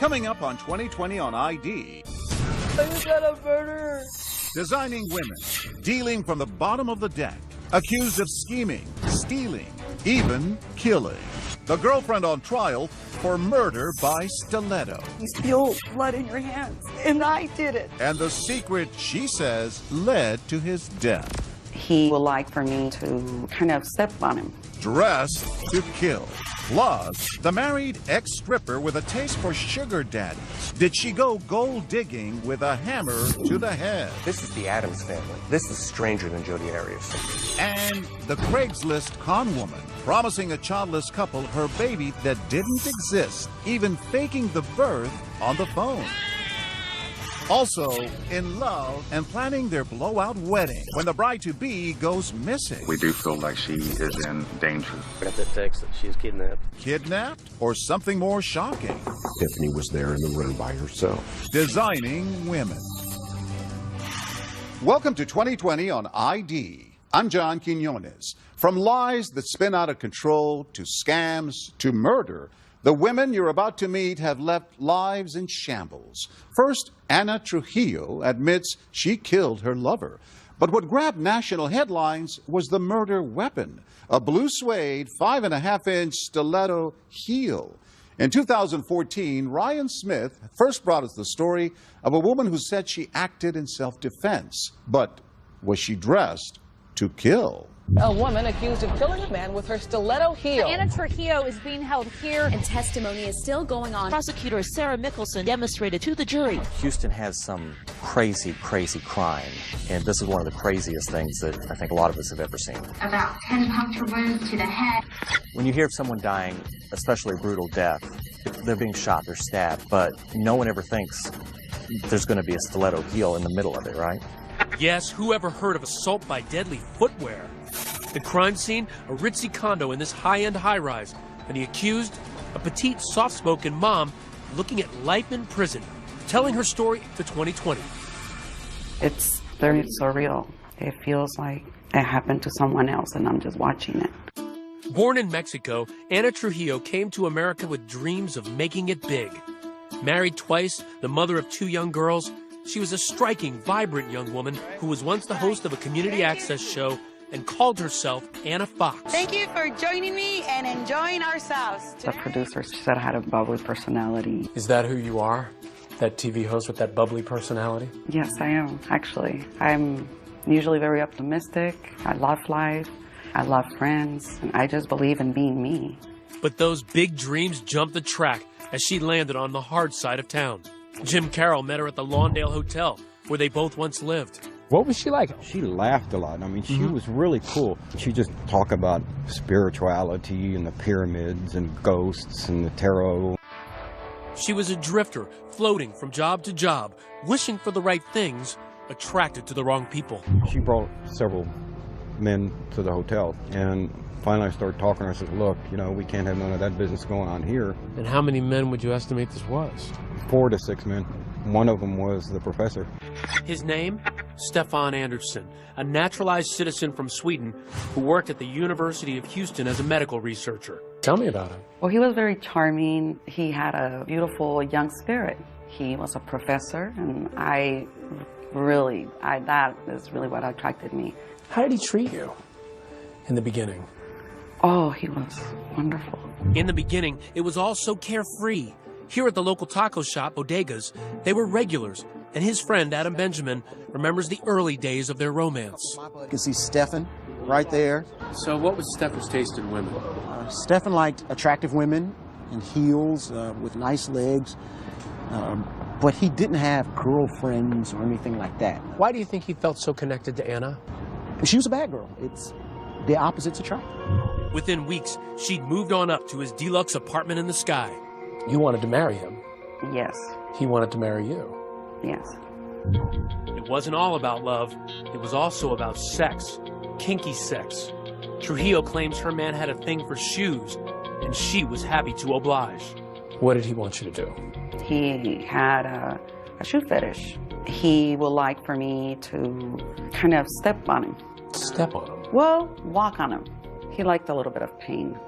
Coming up on 2020 on ID. You got a murderer. Designing women, dealing from the bottom of the deck, accused of scheming, stealing, even killing. The girlfriend on trial for murder by stiletto. You spilled blood in your hands, and I did it. And the secret, she says, led to his death. He would like for me to kind of step on him. Dressed to kill. Plus, the married ex-stripper with a taste for sugar daddies. Did she go gold digging with a hammer to the head? This is the Addams family. This is stranger than Jodi Arias. And the Craigslist con woman, promising a childless couple her baby that didn't exist, even faking the birth on the phone. Also, in love and planning their blowout wedding when the bride-to-be goes missing. We do feel like she is in danger. Got that text that she's kidnapped. Kidnapped? Or something more shocking? Tiffany was there in the room by herself. Designing women. Welcome to 2020 on ID. I'm John Quinones. From lies that spin out of control to scams to murder, the women you're about to meet have left lives in shambles. First, Ana Trujillo admits she killed her lover. But what grabbed national headlines was the murder weapon, a blue suede 5.5-inch stiletto heel. In 2014, Ryan Smith first brought us the story of a woman who said she acted in self-defense. But was she dressed to kill? A woman accused of killing a man with her stiletto heel. Ana Trujillo is being held here, and testimony is still going on. Prosecutor Sarah Mickelson demonstrated to the jury. Houston has some crazy, crazy crime, and this is one of the craziest things that I think a lot of us have ever seen. About 10 puncture wounds to the head. When you hear of someone dying, especially a brutal death, they're being shot, they're stabbed, but no one ever thinks there's going to be a stiletto heel in the middle of it, right? Yes, who ever heard of assault by deadly footwear? The crime scene, a ritzy condo in this high-end high-rise, and the accused, a petite, soft-spoken mom looking at life in prison, telling her story to 2020. It's very surreal. It feels like it happened to someone else, and I'm just watching it. Born in Mexico, Ana Trujillo came to America with dreams of making it big. Married twice, the mother of 2 young girls, she was a striking, vibrant young woman who was once the host of a community access show and called herself Anna Fox. Thank you for joining me and enjoying ourselves. The producer said I had a bubbly personality. Is that who you are? That TV host with that bubbly personality? Yes, I am, actually. I'm usually very optimistic. I love life. I love friends. And I just believe in being me. But those big dreams jumped the track as she landed on the hard side of town. Jim Carroll met her at the Lawndale Hotel, where they both once lived. What was she like? She laughed a lot. I mean, she was really cool. She just talked about spirituality and the pyramids and ghosts and the tarot. She was a drifter, floating from job to job, wishing for the right things, attracted to the wrong people. She brought several men to the hotel, and finally I started talking to her. I said, look, you know, we can't have none of that business going on here. And how many men would you estimate this was? 4 to 6 men. One of them was the professor. His name? Stefan Andersson, a naturalized citizen from Sweden who worked at the University of Houston as a medical researcher. Tell me about him. Well, he was very charming. He had a beautiful young spirit. He was a professor, and that is really what attracted me. How did he treat you in the beginning? Oh, he was wonderful. In the beginning, it was all so carefree. Here at the local taco shop, Bodegas, they were regulars, and his friend, Adam Benjamin, remembers the early days of their romance. You can see Stefan right there. So what was Stefan's taste in women? Stefan liked attractive women in heels with nice legs, but he didn't have girlfriends or anything like that. Why do you think he felt so connected to Anna? She was a bad girl. It's the opposites attract. Within weeks, she'd moved on up to his deluxe apartment in the sky. You wanted to marry him. Yes. He wanted to marry you. Yes. It wasn't all about love. It was also about sex. Kinky sex. Trujillo claims her man had a thing for shoes, and she was happy to oblige. What did he want you to do? He had a shoe fetish. He would like for me to kind of step on him. Step on him? Well, walk on him. He liked a little bit of pain.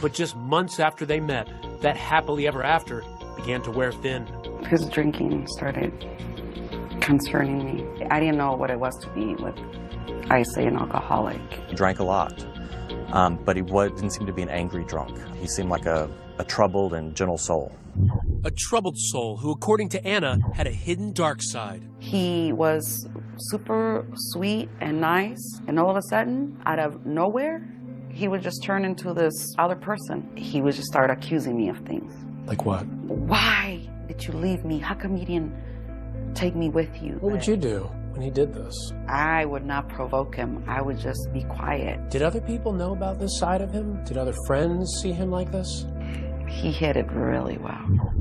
But just months after they met, that happily ever after began to wear thin. His drinking started concerning me. I didn't know what it was to be with, I say, an alcoholic. He drank a lot, but he didn't seem to be an angry drunk. He seemed like a troubled and gentle soul. A troubled soul who, according to Anna, had a hidden dark side. He was super sweet and nice, and all of a sudden, out of nowhere, he would just turn into this other person. He would just start accusing me of things. Like what? Why did you leave me? How come you didn't take me with you? What would you do when he did this? I would not provoke him. I would just be quiet. Did other people know about this side of him? Did other friends see him like this? He hid it really well.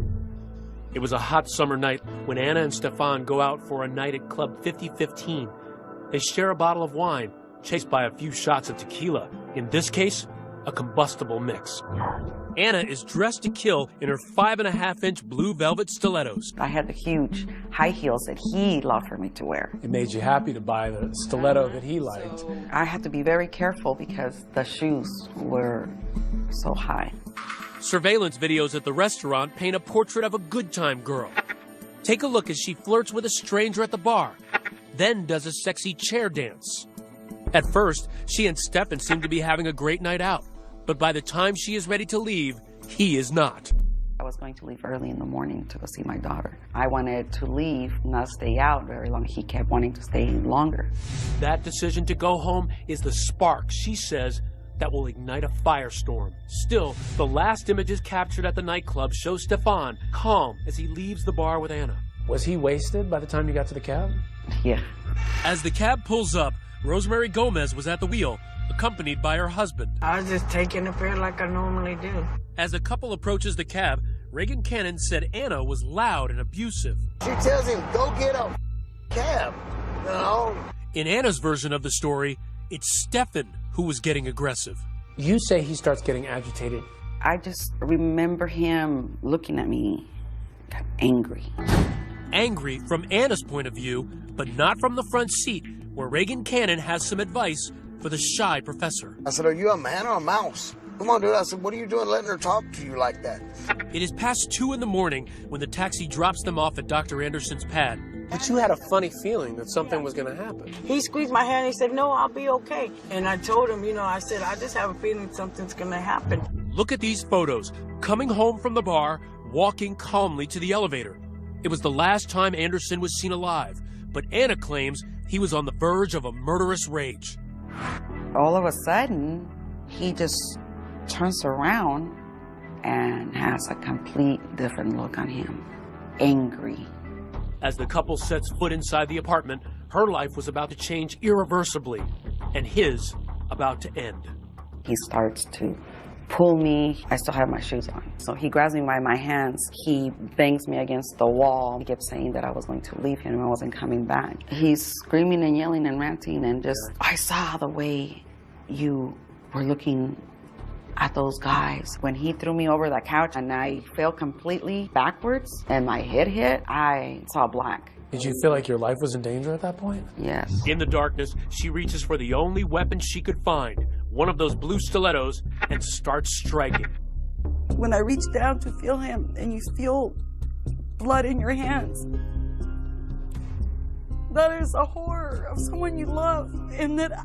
It was a hot summer night when Anna and Stefan go out for a night at Club 5015. They share a bottle of wine, chased by a few shots of tequila. In this case, a combustible mix. Anna is dressed to kill in her 5.5-inch blue velvet stilettos. I had the huge high heels that he loved for me to wear. It made you happy to buy the stiletto that he liked. I had to be very careful because the shoes were so high. Surveillance videos at the restaurant paint a portrait of a good time girl. Take a look as she flirts with a stranger at the bar, then does a sexy chair dance. At first, she and Stefan seem to be having a great night out, but by the time she is ready to leave, he is not. I was going to leave early in the morning to go see my daughter. I wanted to leave, not stay out very long. He kept wanting to stay longer. That decision to go home is the spark, she says, that will ignite a firestorm. Still, the last images captured at the nightclub show Stefan calm as he leaves the bar with Anna. Was he wasted by the time you got to the cab? Yeah. As the cab pulls up, Rosemary Gomez was at the wheel, accompanied by her husband. I was just taking the fare like I normally do. As the couple approaches the cab, Reagan Cannon said Anna was loud and abusive. She tells him, go get a cab. No. In Anna's version of the story, it's Stefan who was getting aggressive. You say he starts getting agitated. I just remember him looking at me angry. Angry from Anna's point of view, but not from the front seat, where Reagan Cannon has some advice for the shy professor. I said, are you a man or a mouse? Come on, dude. I said, what are you doing letting her talk to you like that? It is past 2 in the morning when the taxi drops them off at Dr. Anderson's pad. But you had a funny feeling that something was going to happen. He squeezed my hand and he said, no, I'll be okay. And I told him, I said, I just have a feeling something's going to happen. Look at these photos, coming home from the bar, walking calmly to the elevator. It was the last time Anderson was seen alive, but Anna claims he was on the verge of a murderous rage. All of a sudden, he just turns around and has a complete different look on him. Angry. As the couple sets foot inside the apartment, her life was about to change irreversibly, and his about to end. He starts to pull me. I still have my shoes on. So he grabs me by my hands. He bangs me against the wall. He kept saying that I was going to leave him and I wasn't coming back. He's screaming and yelling and ranting and just, I saw the way you were looking at those guys. When he threw me over the couch and I fell completely backwards and my head hit, I saw black. Did you feel like your life was in danger at that point? Yes. In the darkness, she reaches for the only weapon she could find, one of those blue stilettos, and starts striking. When I reach down to feel him and you feel blood in your hands, that is a horror of someone you love, and that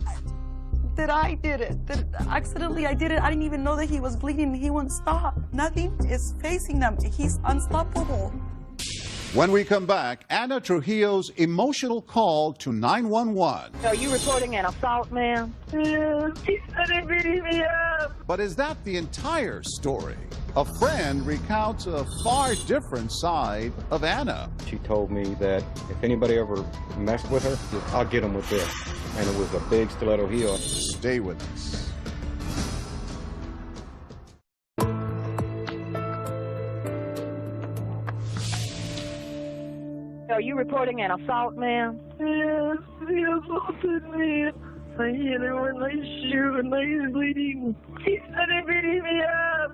I did it, that accidentally I did it. I didn't even know that he was bleeding and he wouldn't stop. Nothing is facing them. He's unstoppable. When we come back, Anna Trujillo's emotional call to 911. Are you reporting an assault, ma'am? Yeah, he started beating me up. But is that the entire story? A friend recounts a far different side of Anna. She told me that if anybody ever messed with her, I'll get them with this. And it was a big stiletto heel. Stay with us. Are you reporting an assault, ma'am? Yeah, he assaulted me. I hit her with my shoe and he's bleeding. He started beating me up.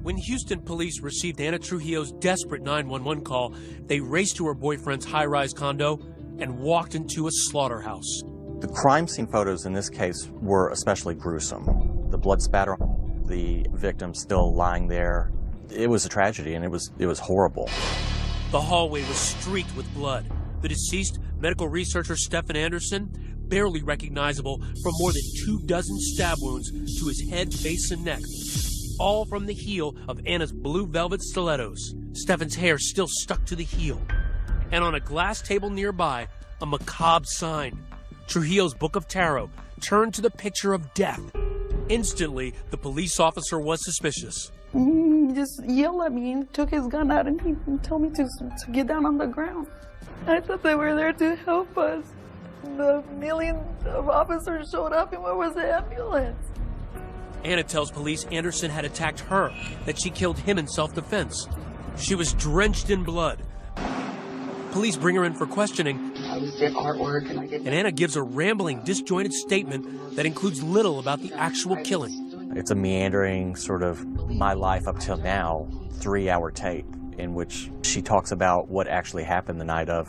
When Houston police received Anna Trujillo's desperate 911 call, they raced to her boyfriend's high-rise condo and walked into a slaughterhouse. The crime scene photos in this case were especially gruesome. The blood spatter, the victim still lying there, It was a tragedy, and it was horrible. The hallway was streaked with blood. The deceased, medical researcher Stephen Anderson, barely recognizable from more than 24 stab wounds to his head, face, and neck, all from the heel of Anna's blue velvet stilettos. Stephen's hair still stuck to the heel. And on a glass table nearby, a macabre sign. Trujillo's Book of Tarot turned to the picture of death. Instantly, the police officer was suspicious. He just yelled at me and took his gun out and he told me to get down on the ground. I thought they were there to help us. The millions of officers showed up and where was the ambulance? Anna tells police Anderson had attacked her, that she killed him in self-defense. She was drenched in blood. Police bring her in for questioning, I was did artwork and Anna gives a rambling, disjointed statement that includes little about the actual killing. It's a meandering sort of my life up till now 3-hour tape in which she talks about what actually happened the night of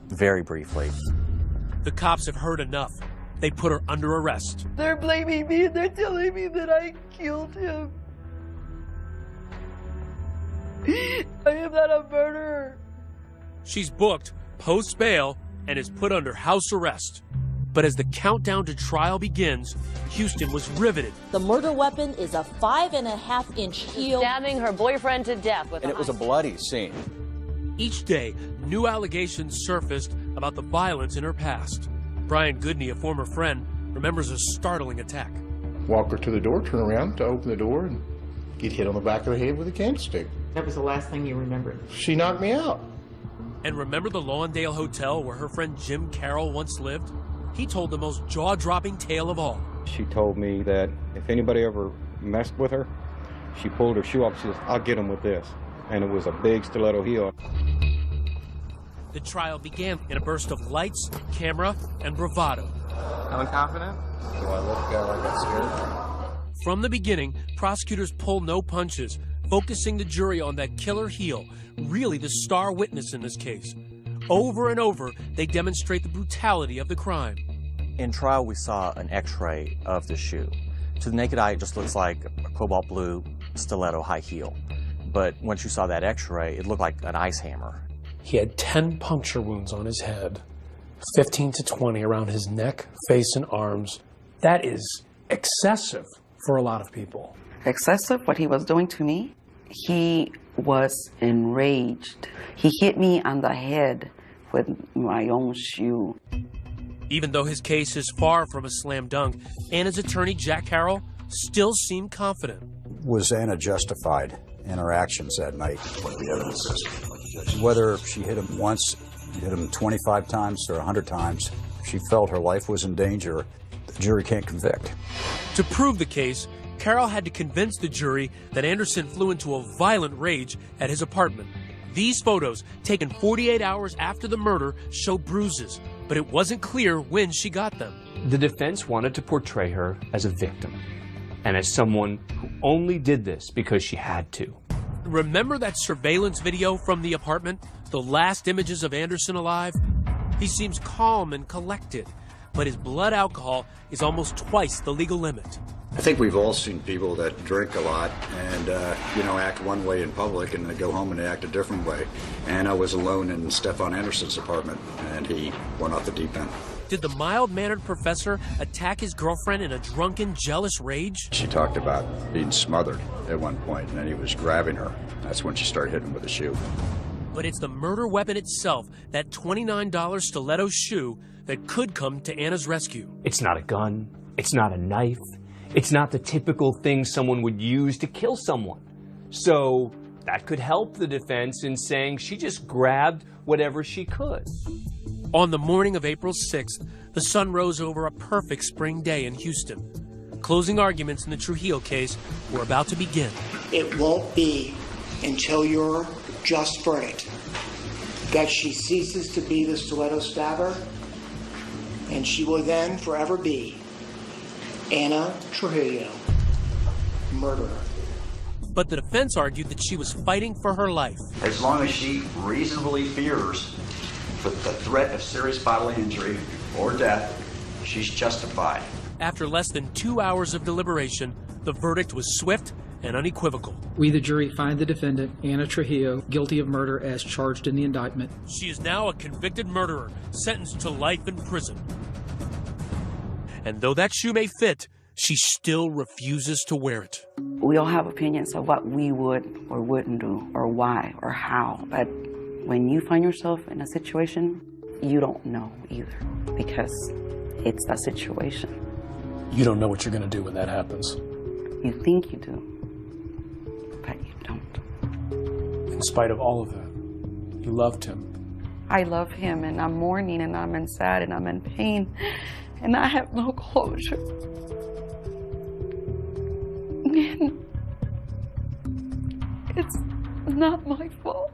very briefly. The cops have heard enough. They put her under arrest. They're blaming me and they're telling me that I killed him. I am not a murderer. She's booked, post bail, and is put under house arrest. But as the countdown to trial begins, Houston was riveted. The murder weapon is a 5.5-inch heel. Stabbing her boyfriend to death with And it was a bloody scene. Each day, new allegations surfaced about the violence in her past. Brian Goodney, a former friend, remembers a startling attack. Walk her to the door, turn around to open the door, and get hit on the back of the head with a candlestick. That was the last thing you remembered? She knocked me out. And remember the Lawndale Hotel where her friend Jim Carroll once lived? He told the most jaw-dropping tale of all. She told me that if anybody ever messed with her, she pulled her shoe off. She says, I'll get them with this. And it was a big stiletto heel. The trial began in a burst of lights, camera, and bravado. Feeling confident? Do I look like I got scared? From the beginning, prosecutors pull no punches, focusing the jury on that killer heel, really the star witness in this case. Over and over, they demonstrate the brutality of the crime. In trial, we saw an x-ray of the shoe. To the naked eye, it just looks like a cobalt blue stiletto high heel. But once you saw that x-ray, it looked like an ice hammer. He had 10 puncture wounds on his head, 15 to 20 around his neck, face, and arms. That is excessive for a lot of people. Excessive, what he was doing to me? He was enraged. He hit me on the head with my own shoe. Even though his case is far from a slam dunk, Anna's attorney, Jack Carroll, still seemed confident. Was Anna justified in her actions that night? What the evidence is. Whether she hit him once, hit him 25 times or 100 times, she felt her life was in danger, the jury can't convict. To prove the case, Carroll had to convince the jury that Anderson flew into a violent rage at his apartment. These photos, taken 48 hours after the murder, show bruises, but it wasn't clear when she got them. The defense wanted to portray her as a victim and as someone who only did this because she had to. Remember that surveillance video from the apartment? The last images of Anderson alive? He seems calm and collected, but his blood alcohol is almost twice the legal limit. I think we've all seen people that drink a lot and, act one way in public and they go home and they act a different way. Anna was alone in Stefan Anderson's apartment and he went off the deep end. Did the mild-mannered professor attack his girlfriend in a drunken, jealous rage? She talked about being smothered at one point and then he was grabbing her. That's when she started hitting him with a shoe. But it's the murder weapon itself, that $29 stiletto shoe, that could come to Anna's rescue. It's not a gun. It's not a knife. It's not the typical thing someone would use to kill someone. So that could help the defense in saying she just grabbed whatever she could. On the morning of April 6th, the sun rose over a perfect spring day in Houston. Closing arguments in the Trujillo case were about to begin. It won't be until your just verdict that she ceases to be the stiletto stabber, and she will then forever be Anna Trujillo, murderer. But the defense argued that she was fighting for her life. As long as she reasonably fears the threat of serious bodily injury or death, she's justified. After less than 2 hours of deliberation, the verdict was swift and unequivocal. We, the jury, find the defendant, Anna Trujillo, guilty of murder as charged in the indictment. She is now a convicted murderer, sentenced to life in prison. And though that shoe may fit, she still refuses to wear it. We all have opinions of what we would or wouldn't do, or why, or how. But when you find yourself in a situation, you don't know either, because it's a situation. You don't know what you're going to do when that happens. You think you do, but you don't. In spite of all of that, you loved him. I love him, and I'm mourning, and I'm sad, and I'm in pain, and I have no closure. And it's not my fault.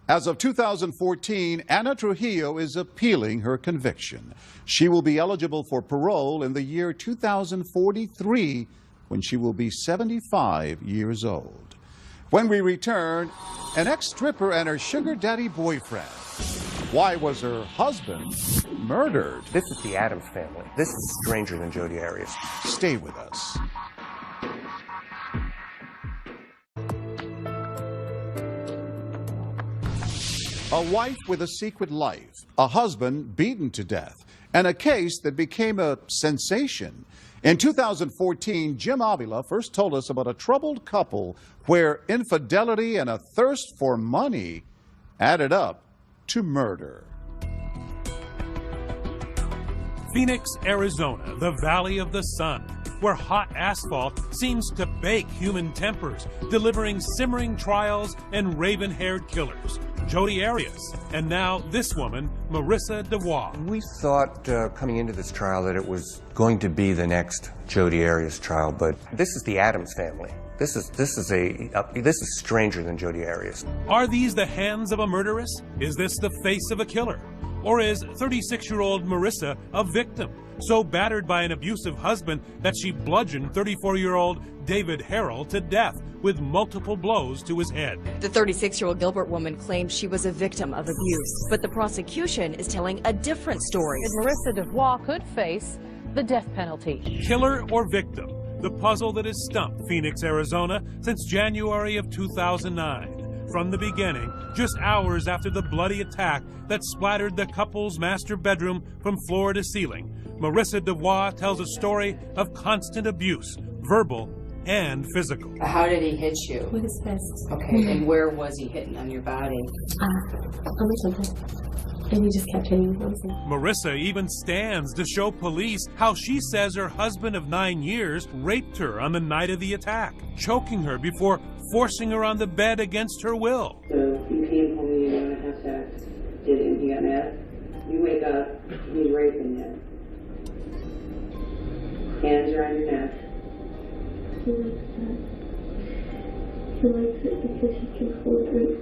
As of 2014, Anna Trujillo is appealing her conviction. She will be eligible for parole in the year 2043, when she will be 75 years old. When we return, an ex-stripper and her sugar daddy boyfriend. Why was her husband murdered? This is the Addams Family. This is stranger than Jodi Arias. Stay with us. A wife with a secret life, a husband beaten to death, and a case that became a sensation. In 2014, Jim Avila first told us about a troubled couple where infidelity and a thirst for money added up to murder. Phoenix, Arizona, the Valley of the Sun, where hot asphalt seems to bake human tempers, delivering simmering trials and raven-haired killers. Jodi Arias, and now this woman, Marissa DeWaugh. We thought coming into this trial that it was going to be the next Jodi Arias trial, but this is the Addams Family. This is stranger than Jodi Arias. Are these the hands of a murderess? Is this the face of a killer? Or is 36-year-old Marissa a victim, so battered by an abusive husband that she bludgeoned 34-year-old David Harrell to death with multiple blows to his head? The 36-year-old Gilbert woman claims she was a victim of abuse, but the prosecution is telling a different story. Marissa DeWaugh could face the death penalty. Killer or victim? The puzzle that has stumped Phoenix, Arizona since January of 2009. From the beginning, just hours after the bloody attack that splattered the couple's master bedroom from floor to ceiling, Marissa DeWaugh tells a story of constant abuse, verbal and physical. How did he hit you? With his fists. Okay, and where was he hitting on your body? On the temple. And he just kept hitting me. Marissa even stands to show police how she says her husband of 9 years raped her on the night of the attack, choking her before forcing her on the bed against her will. So you came home, you want to have sex, didn't, you got mad? You wake up, he's raping you. Hands are on your neck. He likes that. He likes it because he can hold right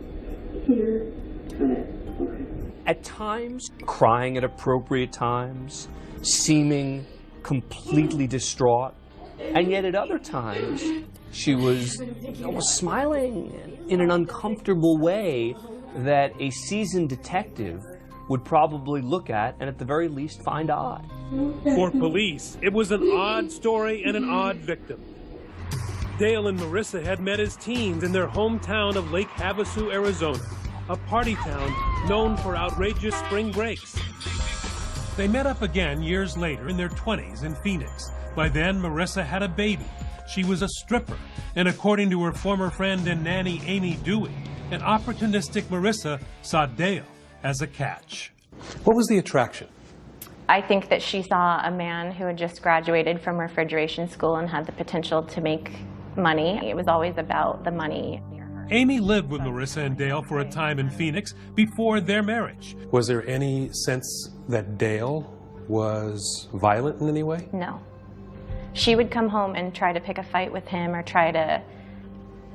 here. Got it. Okay. At times, crying at appropriate times, seeming completely distraught, and yet at other times, she was almost smiling in an uncomfortable way that a seasoned detective would probably look at and at the very least find odd. For police, it was an odd story and an odd victim. Dale and Marissa had met as teens in their hometown of Lake Havasu, Arizona, a party town known for outrageous spring breaks. They met up again years later in their 20s in Phoenix. By then, Marissa had a baby. She was a stripper, and according to her former friend and nanny, Amy Dewey, an opportunistic Marissa saw Dale as a catch. What was the attraction? I think that she saw a man who had just graduated from refrigeration school and had the potential to make money. It was always about the money. Amy lived with Marissa and Dale for a time in Phoenix before their marriage. Was there any sense that Dale was violent in any way? No. She would come home and try to pick a fight with him or try to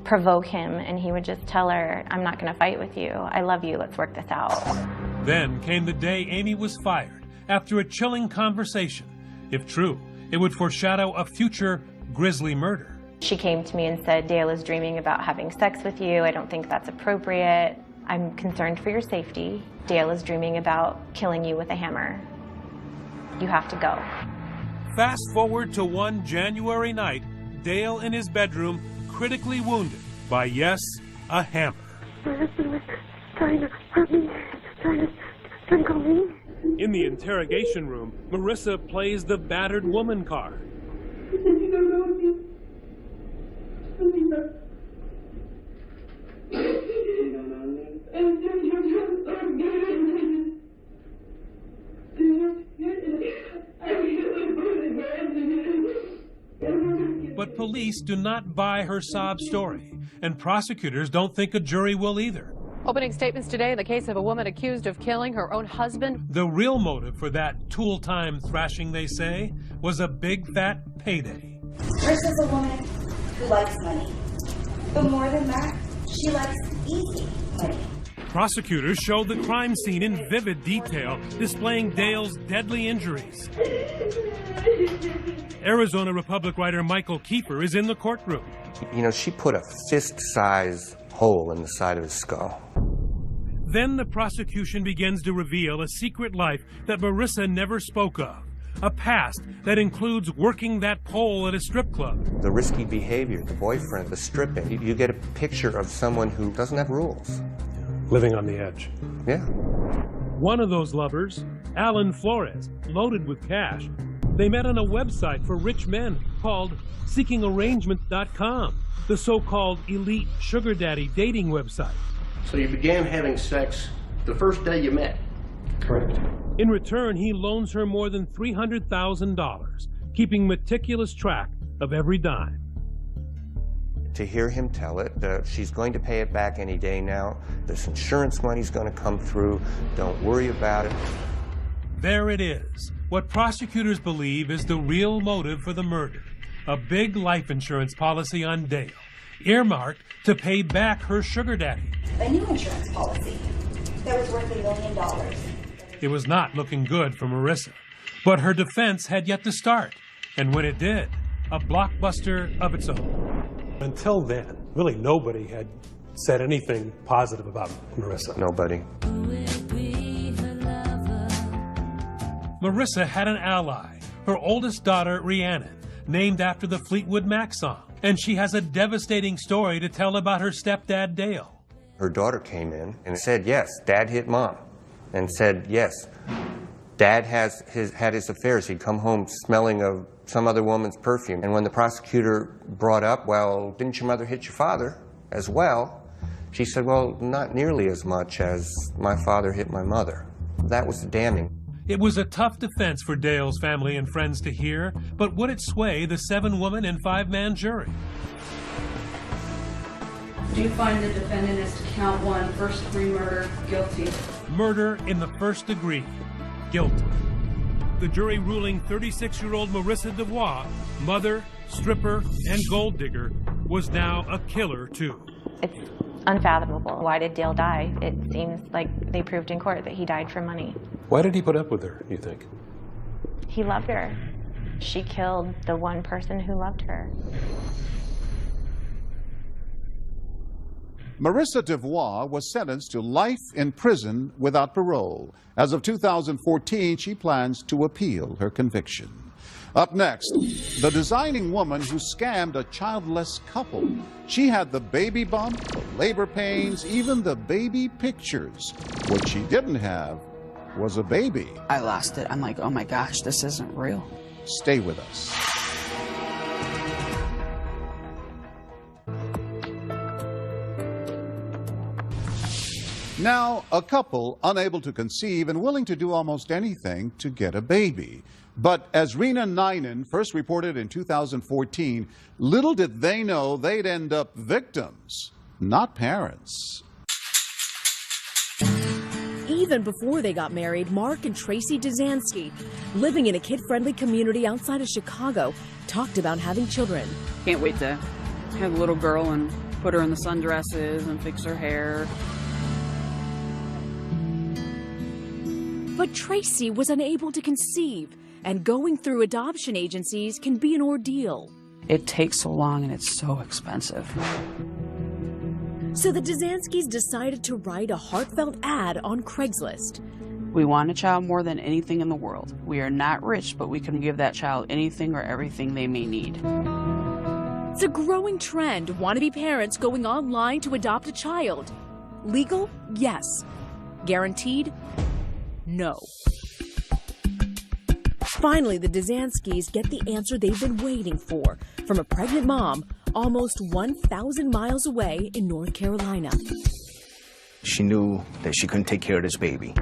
provoke him, and he would just tell her, I'm not going to fight with you. I love you. Let's work this out. Then came the day Amy was fired after a chilling conversation. If true, it would foreshadow a future grisly murder. She came to me and said, Dale is dreaming about having sex with you. I don't think that's appropriate. I'm concerned for your safety. Dale is dreaming about killing you with a hammer. You have to go. Fast forward to one January night, Dale in his bedroom, critically wounded by, yes, a hammer. My husband was trying to hurt me, trying to kill me. In the interrogation room, Marissa plays the battered woman card. But police do not buy her sob story, and prosecutors don't think a jury will either. Opening statements today in the case of a woman accused of killing her own husband. The real motive for that tool-time thrashing, they say, was a big fat payday. Marissa's a woman who likes money. But more than that, she likes easy money. Prosecutors showed the crime scene in vivid detail, displaying Dale's deadly injuries. Arizona Republic writer Michael Kiefer is in the courtroom. You know, she put a fist-size hole in the side of his skull. Then the prosecution begins to reveal a secret life that Marissa never spoke of. A past that includes working that pole at a strip club. The risky behavior, the boyfriend, the stripping. You get a picture of someone who doesn't have rules. Living on the edge. Yeah. One of those lovers, Alan Flores, loaded with cash. They met on a website for rich men called SeekingArrangements.com, the so-called elite sugar daddy dating website. So you began having sex the first day you met? Correct. In return, he loans her more than $300,000, keeping meticulous track of every dime. To hear him tell it, she's going to pay it back any day now. This insurance money's going to come through. Don't worry about it. There it is. What prosecutors believe is the real motive for the murder. A big life insurance policy on Dale, earmarked to pay back her sugar daddy. A new insurance policy that was worth $1 million. It was not looking good for Marissa, but her defense had yet to start. And when it did, a blockbuster of its own. Until then, really nobody had said anything positive about Marissa. Nobody. Marissa had an ally, her oldest daughter, Rhiannon, named after the Fleetwood Mac song. And she has a devastating story to tell about her stepdad, Dale. Her daughter came in and said, yes, Dad hit Mom. And said, yes, Dad had his affairs. He'd come home smelling of some other woman's perfume. And when the prosecutor brought up, well, didn't your mother hit your father as well? She said, well, not nearly as much as my father hit my mother. That was damning. It was a tough defense for Dale's family and friends to hear, but would it sway the 7-woman and 5-man jury? Do you find the defendant as to count 1, first-degree murder, guilty? Murder in the first degree, guilty. The jury ruling 36-year-old Marissa DeVois, mother, stripper, and gold digger, was now a killer too. It's unfathomable. Why did Dale die? It seems like they proved in court that he died for money. Why did he put up with her, you think? He loved her. She killed the one person who loved her. Marissa DeVois was sentenced to life in prison without parole. As of 2014, she plans to appeal her conviction. Up next, the designing woman who scammed a childless couple. She had the baby bump, the labor pains, even the baby pictures. What she didn't have was a baby. I lost it. I'm like, oh my gosh, this isn't real. Stay with us. Now, a couple unable to conceive and willing to do almost anything to get a baby. But as Rena Ninen first reported in 2014, little did they know they'd end up victims, not parents. Even before they got married, Mark and Tracy Dzansky, living in a kid-friendly community outside of Chicago, talked about having children. Can't wait to have a little girl and put her in the sundresses and fix her hair. But Tracy was unable to conceive, and going through adoption agencies can be an ordeal. It takes so long and it's so expensive. So the Dzanskys decided to write a heartfelt ad on Craigslist. We want a child more than anything in the world. We are not rich, but we can give that child anything or everything they may need. It's a growing trend, wannabe parents going online to adopt a child. Legal? Yes. Guaranteed? No. Finally, the Dzanskis get the answer they've been waiting for from a pregnant mom almost 1,000 miles away in North Carolina. She knew that she couldn't take care of this baby.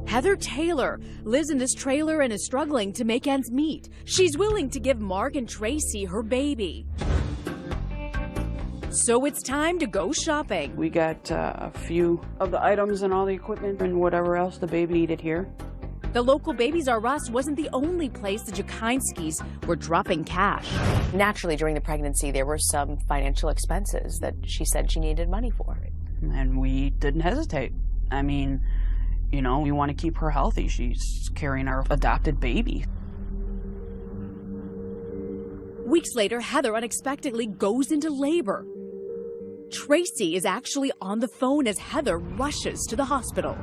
Heather Taylor lives in this trailer and is struggling to make ends meet. She's willing to give Mark and Tracy her baby. So it's time to go shopping. We got a few of the items and all the equipment and whatever else the baby needed here. The local Babies R Us wasn't the only place the Jakinskis were dropping cash. Naturally, during the pregnancy, there were some financial expenses that she said she needed money for. And we didn't hesitate. I mean, you know, we want to keep her healthy. She's carrying our adopted baby. Weeks later, Heather unexpectedly goes into labor. Tracy is actually on the phone as Heather rushes to the hospital.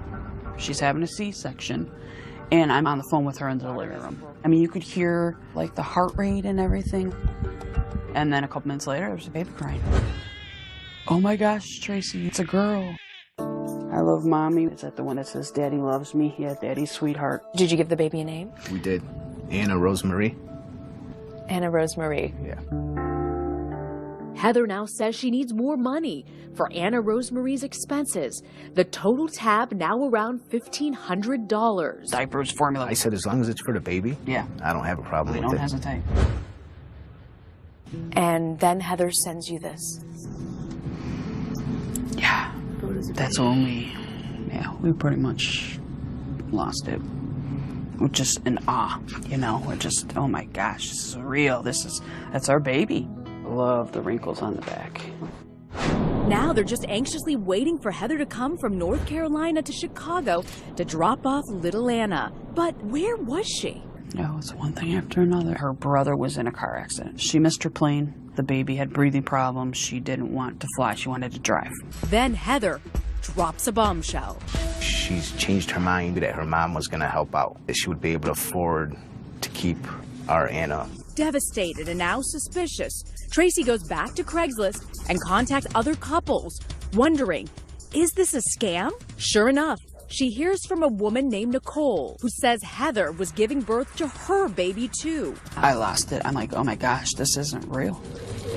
She's having a C-section, and I'm on the phone with her in the living room. I mean, you could hear, like, the heart rate and everything. And then a couple minutes later, there was a baby crying. Oh my gosh, Tracy, it's a girl. I love Mommy. Is that the one that says Daddy loves me? Yeah, Daddy's sweetheart. Did you give the baby a name? We did. Anna Rosemary. Anna Rosemary. Yeah. Heather now says she needs more money for Anna Rosemary's expenses. The total tab now around $1,500. Diapers, formula. I said as long as it's for the baby, yeah, I don't have a problem with it. Don't hesitate. And then Heather sends you this. Yeah, that's when we pretty much lost it. We're just in awe, you know. We're just, oh my gosh, this is real. That's our baby. I love the wrinkles on the back. Now they're just anxiously waiting for Heather to come from North Carolina to Chicago to drop off little Anna. But where was she? Oh, it's one thing after another. Her brother was in a car accident. She missed her plane. The baby had breathing problems. She didn't want to fly. She wanted to drive. Then Heather drops a bombshell. She's changed her mind that her mom was going to help out, that she would be able to afford to keep our Anna. Devastated and now suspicious, Tracy goes back to Craigslist and contacts other couples, wondering, is this a scam? Sure enough, she hears from a woman named Nicole who says Heather was giving birth to her baby too. I lost it. I'm like, oh my gosh, this isn't real.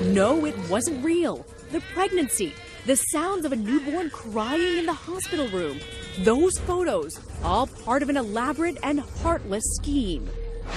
No, it wasn't real. The pregnancy, the sounds of a newborn crying in the hospital room, those photos, all part of an elaborate and heartless scheme.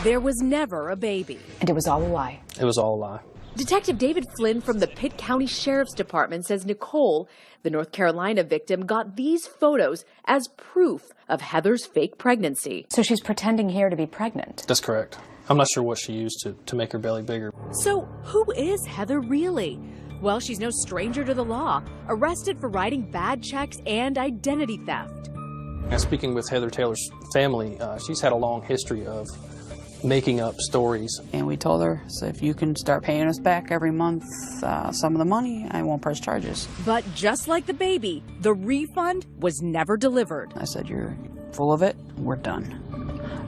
There was never a baby. And it was all a lie. It was all a lie. Detective David Flynn from the Pitt County Sheriff's Department says Nicole, the North Carolina victim, got these photos as proof of Heather's fake pregnancy. So she's pretending here to be pregnant. That's correct. I'm not sure what she used to make her belly bigger. So who is Heather really? Well, she's no stranger to the law, arrested for writing bad checks and identity theft. And speaking with Heather Taylor's family, she's had a long history of making up stories. And we told her, so if you can start paying us back every month some of the money, I won't press charges. But just like the baby, the refund was never delivered. I said, you're full of it, we're done.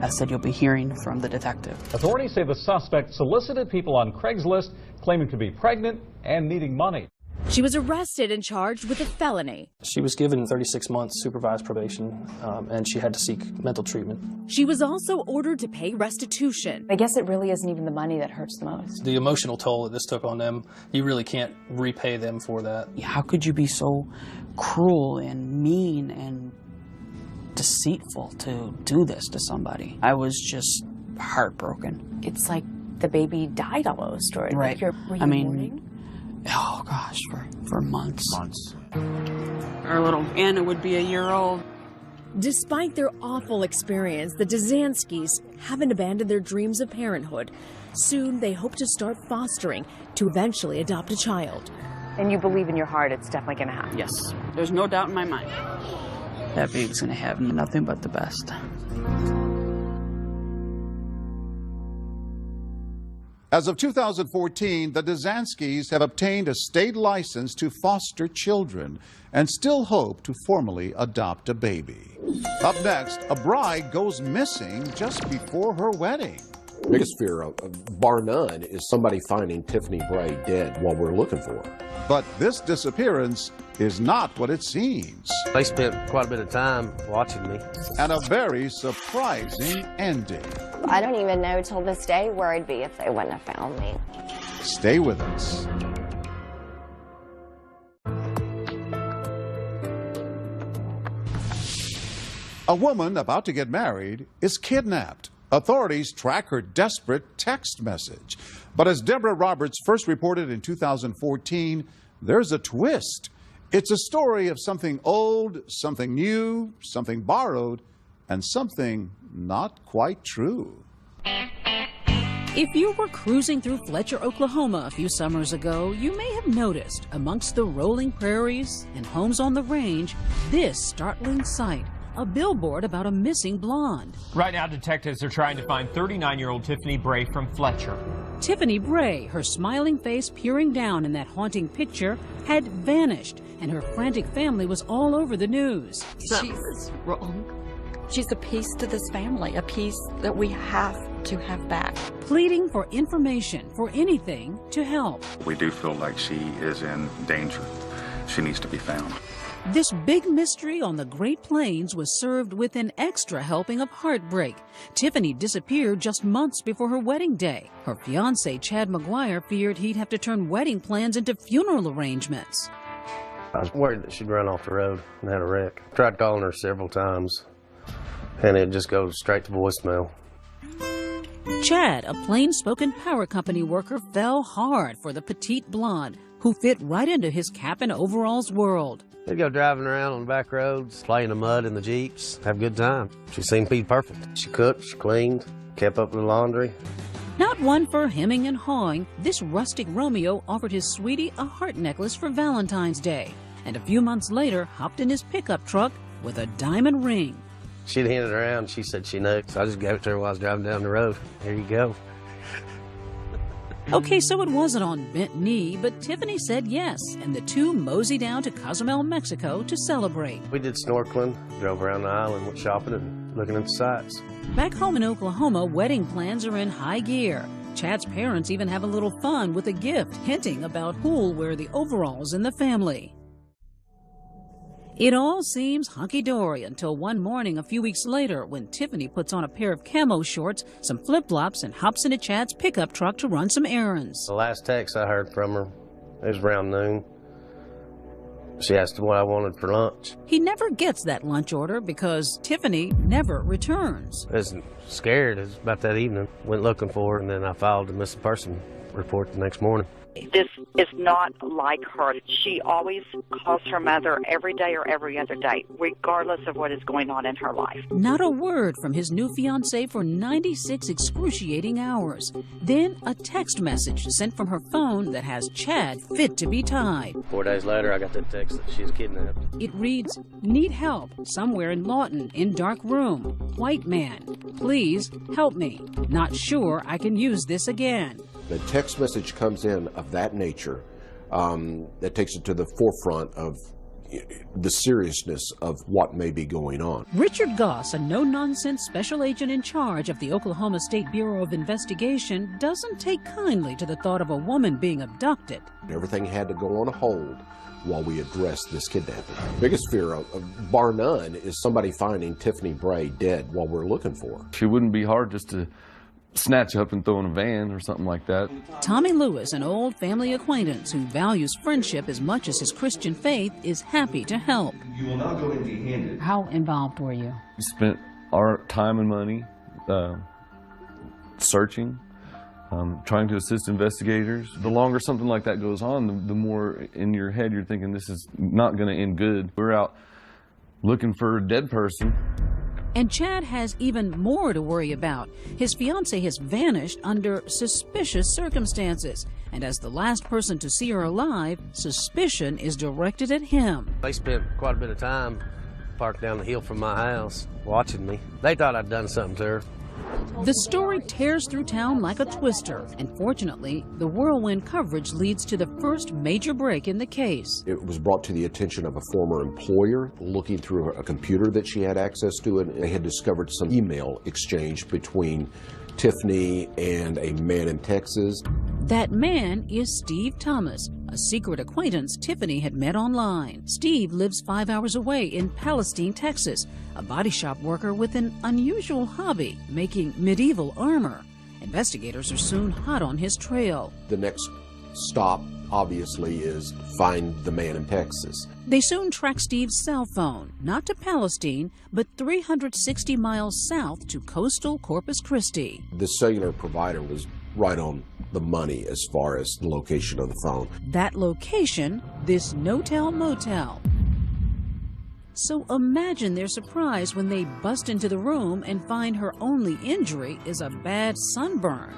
I said, you'll be hearing from the detective. Authorities say the suspect solicited people on Craigslist claiming to be pregnant and needing money. She was arrested and charged with a felony. She was given 36 months supervised probation, and she had to seek mental treatment. She was also ordered to pay restitution. I guess it really isn't even the money that hurts the most. The emotional toll that this took on them, you really can't repay them for that. How could you be so cruel and mean and deceitful to do this to somebody? I was just heartbroken. It's like the baby died almost, or right. Were you mourning? Oh gosh, for months. Our little Anna would be a year old. Despite their awful experience, the Dzanskis haven't abandoned their dreams of parenthood. Soon, they hope to start fostering to eventually adopt a child. And you believe in your heart it's definitely going to happen? Yes. There's no doubt in my mind. That baby's going to have nothing but the best. As of 2014, the Dzanskis have obtained a state license to foster children and still hope to formally adopt a baby. Up next, a bride goes missing just before her wedding. Biggest fear, bar none, is somebody finding Tiffany Bray dead while we're looking for her. But this disappearance is not what it seems. They spent quite a bit of time watching me. And a very surprising ending. I don't even know till this day where I'd be if they wouldn't have found me. Stay with us. A woman about to get married is kidnapped. Authorities track her desperate text message. But as Deborah Roberts first reported in 2014, there's a twist. It's a story of something old, something new, something borrowed, and something not quite true. If you were cruising through Fletcher, Oklahoma a few summers ago, you may have noticed amongst the rolling prairies and homes on the range this startling sight. A billboard about a missing blonde. Right now, detectives are trying to find 39-year-old Tiffany Bray from Fletcher. Tiffany Bray, her smiling face peering down in that haunting picture, had vanished, and her frantic family was all over the news. She's wrong. She's a piece to this family, a piece that we have to have back. Pleading for information, for anything to help. We do feel like she is in danger. She needs to be found. This big mystery on the Great Plains was served with an extra helping of heartbreak. Tiffany disappeared just months before her wedding day. Her fiancé, Chad McGuire, feared he'd have to turn wedding plans into funeral arrangements. I was worried that she'd run off the road and had a wreck. Tried calling her several times, and it just goes straight to voicemail. Chad, a plain-spoken power company worker, fell hard for the petite blonde who fit right into his cap and overalls world. They'd go driving around on the back roads, play in the mud in the Jeeps, have a good time. She seemed to be perfect. She cooked, she cleaned, kept up with the laundry. Not one for hemming and hawing, this rustic Romeo offered his sweetie a heart necklace for Valentine's Day, and a few months later hopped in his pickup truck with a diamond ring. She'd handed it around, she said she knew, so I just gave it to her while I was driving down the road. Here you go. Okay, so it wasn't on bent knee, but Tiffany said yes, and the two moseyed down to Cozumel, Mexico to celebrate. We did snorkeling, drove around the island, went shopping and looking at the sights. Back home in Oklahoma, wedding plans are in high gear. Chad's parents even have a little fun with a gift, hinting about who'll wear the overalls in the family. It all seems hunky-dory until one morning a few weeks later when Tiffany puts on a pair of camo shorts, some flip-flops, and hops into Chad's pickup truck to run some errands. The last text I heard from her, it was around noon. She asked what I wanted for lunch. He never gets that lunch order because Tiffany never returns. I was scared. It was about that evening. Went looking for her, and then I filed a missing person report the next morning. This is not like her. She always calls her mother every day or every other day, regardless of what is going on in her life. Not a word from his new fiancée for 96 excruciating hours. Then a text message sent from her phone that has Chad fit to be tied. 4 days later, I got that text that she's kidnapped. It reads, "Need help somewhere in Lawton in dark room. White man. Please help me. Not sure I can use this again." The text message comes in of that nature that takes it to the forefront of the seriousness of what may be going on. Richard Goss, a no-nonsense special agent in charge of the Oklahoma State Bureau of Investigation, doesn't take kindly to the thought of a woman being abducted. Everything had to go on hold while we address this kidnapping. Biggest fear, bar none, is somebody finding Tiffany Bray dead while we're looking for her. She wouldn't be hard just to snatch up and throw in a van or something like that. Tommy Lewis, an old family acquaintance who values friendship as much as his Christian faith, is happy to help. You will not go empty-handed. How involved were you? We spent our time and money searching, trying to assist investigators. The longer something like that goes on, the more in your head you're thinking this is not going to end good. We're out looking for a dead person. And Chad has even more to worry about. His fiancée has vanished under suspicious circumstances. And as the last person to see her alive, suspicion is directed at him. They spent quite a bit of time parked down the hill from my house watching me. They thought I'd done something to her. The story tears through town like a twister, and fortunately, the whirlwind coverage leads to the first major break in the case. It was brought to the attention of a former employer looking through a computer that she had access to, and they had discovered some email exchange between Tiffany and a man in Texas. That man is Steve Thomas, a secret acquaintance Tiffany had met online. Steve lives 5 hours away in Palestine, Texas, a body shop worker with an unusual hobby, making medieval armor. Investigators are soon hot on his trail. The next stop, obviously, is find the man in Texas. They soon track Steve's cell phone, not to Palestine, but 360 miles south to coastal Corpus Christi. The cellular provider was right on the money as far as the location of the phone. That location, this no-tell motel. So imagine their surprise when they bust into the room and find her only injury is a bad sunburn.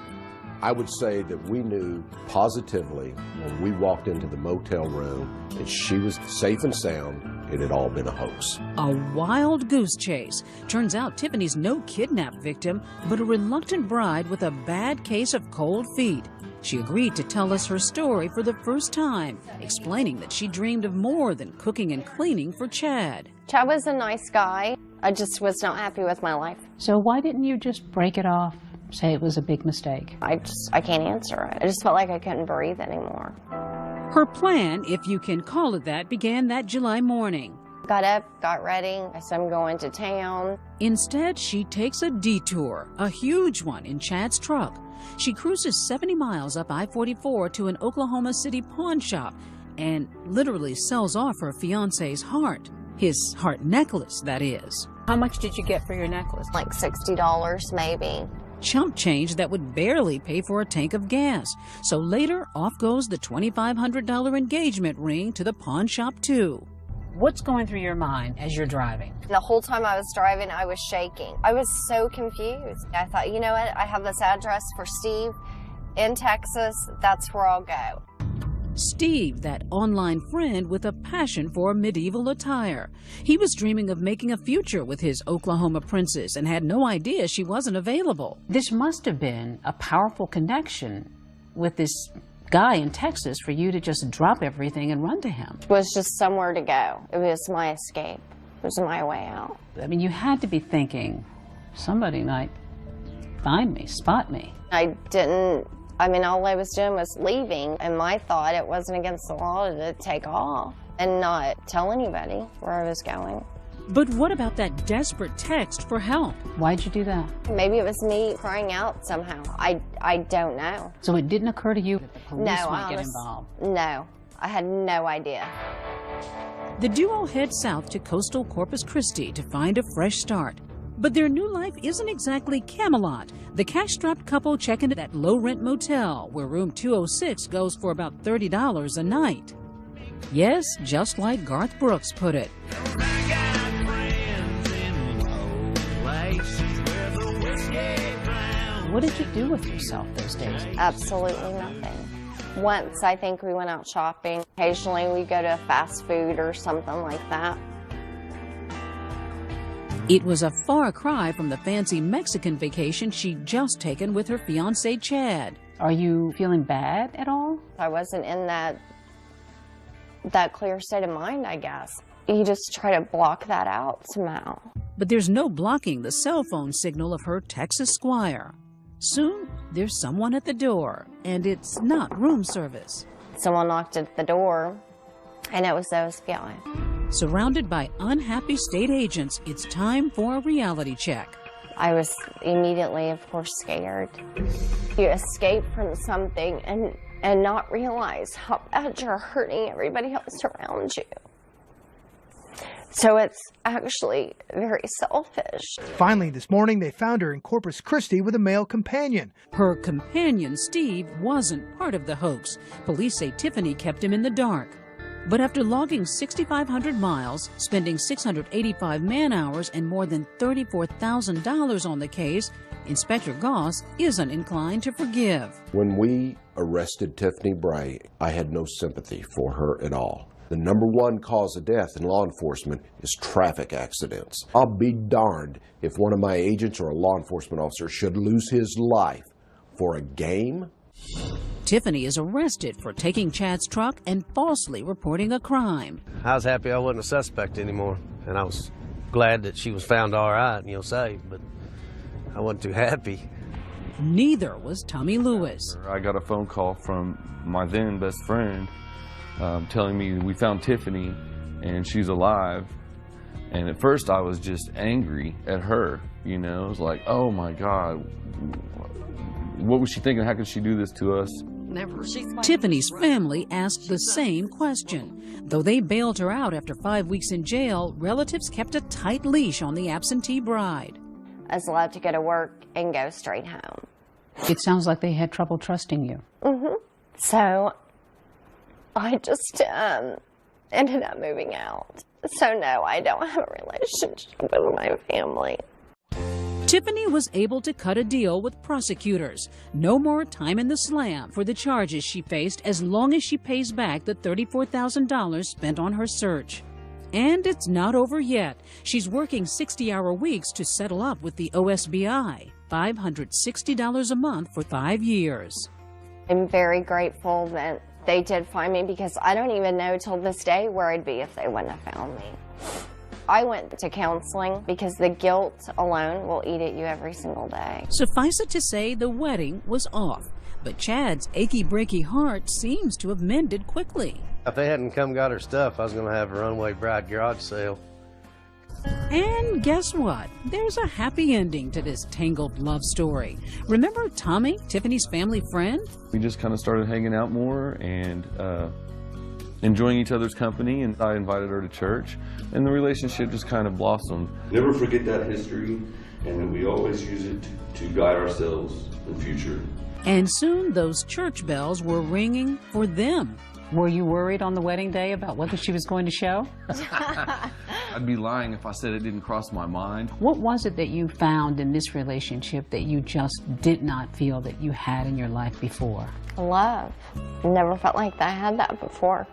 I would say that we knew positively when we walked into the motel room that she was safe and sound. It had all been a hoax. A wild goose chase. Turns out Tiffany's no kidnap victim, but a reluctant bride with a bad case of cold feet. She agreed to tell us her story for the first time, explaining that she dreamed of more than cooking and cleaning for Chad. Chad was a nice guy. I just was not happy with my life. So why didn't you just break it off, say it was a big mistake? I can't answer it. I just felt like I couldn't breathe anymore. Her plan, if you can call it that, began that July morning. Got up, got ready. I said I'm going to town. Instead, she takes a detour, a huge one, in Chad's truck. She cruises 70 miles up I-44 to an Oklahoma City pawn shop and literally sells off her fiancé's heart. His heart necklace, that is. How much did you get for your necklace? Like $60 maybe. Chump change that would barely pay for a tank of gas. So later, off goes the $2,500 engagement ring to the pawn shop, too. What's going through your mind as you're driving? The whole time I was driving, I was shaking. I was so confused. I thought, you know what? I have this address for Steve in Texas. That's where I'll go. Steve, that online friend with a passion for medieval attire. He was dreaming of making a future with his Oklahoma princess and had no idea she wasn't available. This must have been a powerful connection with this guy in Texas for you to just drop everything and run to him. It was just somewhere to go. It was my escape. It was my way out. I mean, you had to be thinking, somebody might find me, spot me. I mean, all I was doing was leaving, and my thought, it wasn't against the law to take off and not tell anybody where I was going. But what about that desperate text for help? Why'd you do that? Maybe it was me crying out somehow. I don't know. So it didn't occur to you that the police might get involved? No, I had no idea. The duo head south to coastal Corpus Christi to find a fresh start. But their new life isn't exactly Camelot. The cash-strapped couple check into that low-rent motel where room 206 goes for about $30 a night. Yes, just like Garth Brooks put it. What did you do with yourself those days? Absolutely nothing. Once, I think we went out shopping. Occasionally, we go to a fast food or something like that. It was a far cry from the fancy Mexican vacation she'd just taken with her fiancé, Chad. Are you feeling bad at all? I wasn't in that clear state of mind, I guess. You just try to block that out somehow. But there's no blocking the cell phone signal of her Texas squire. Soon, there's someone at the door, and it's not room service. Someone knocked at the door, and it was the FBI. Surrounded by unhappy state agents, it's time for a reality check. I was immediately, of course, scared. You escape from something and not realize how bad you're hurting everybody else around you. So it's actually very selfish. Finally, this morning, they found her in Corpus Christi with a male companion. Her companion, Steve, wasn't part of the hoax. Police say Tiffany kept him in the dark. But after logging 6,500 miles, spending 685 man-hours, and more than $34,000 on the case, Inspector Goss isn't inclined to forgive. When we arrested Tiffany Bray, I had no sympathy for her at all. The #1 cause of death in law enforcement is traffic accidents. I'll be darned if one of my agents or a law enforcement officer should lose his life for a game. Tiffany is arrested for taking Chad's truck and falsely reporting a crime. I was happy I wasn't a suspect anymore, and I was glad that she was found all right, safe, but I wasn't too happy. Neither was Tommy Lewis. I got a phone call from my then best friend telling me we found Tiffany and she's alive. And at first I was just angry at her, you know. It was like, oh my God, what was she thinking? How could she do this to us? Never. Tiffany's family asked the same question. Though they bailed her out after 5 weeks in jail, relatives kept a tight leash on the absentee bride. I was allowed to go to work and go straight home. It sounds like they had trouble trusting you. So I just ended up moving out. So no, I don't have a relationship with my family. Tiffany was able to cut a deal with prosecutors. No more time in the slam for the charges she faced as long as she pays back the $34,000 spent on her search. And it's not over yet. She's working 60-hour weeks to settle up with the OSBI, $560 a month for 5 years. I'm very grateful that they did find me because I don't even know till this day where I'd be if they wouldn't have found me. I went to counseling because the guilt alone will eat at you every single day. Suffice it to say, the wedding was off, but Chad's achy-breaky heart seems to have mended quickly. If they hadn't come got her stuff, I was going to have a runway bride garage sale. And guess what? There's a happy ending to this tangled love story. Remember Tommy, Tiffany's family friend? We just kind of started hanging out more and enjoying each other's company, and I invited her to church, and the relationship just kind of blossomed. Never forget that history, and that we always use it to guide ourselves in the future. And soon those church bells were ringing for them. Were you worried on the wedding day about whether she was going to show? I'd be lying if I said it didn't cross my mind. What was it that you found in this relationship that you just did not feel that you had in your life before? Love. Never felt like I had that before.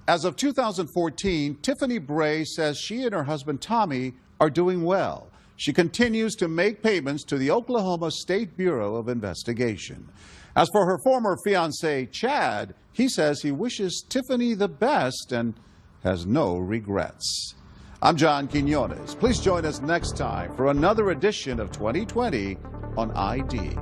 As of 2014, Tiffany Bray says she and her husband Tommy are doing well. She continues to make payments to the Oklahoma State Bureau of Investigation. As for her former fiancé, Chad, he says he wishes Tiffany the best and has no regrets. I'm John Quinones. Please join us next time for another edition of 2020 on ID.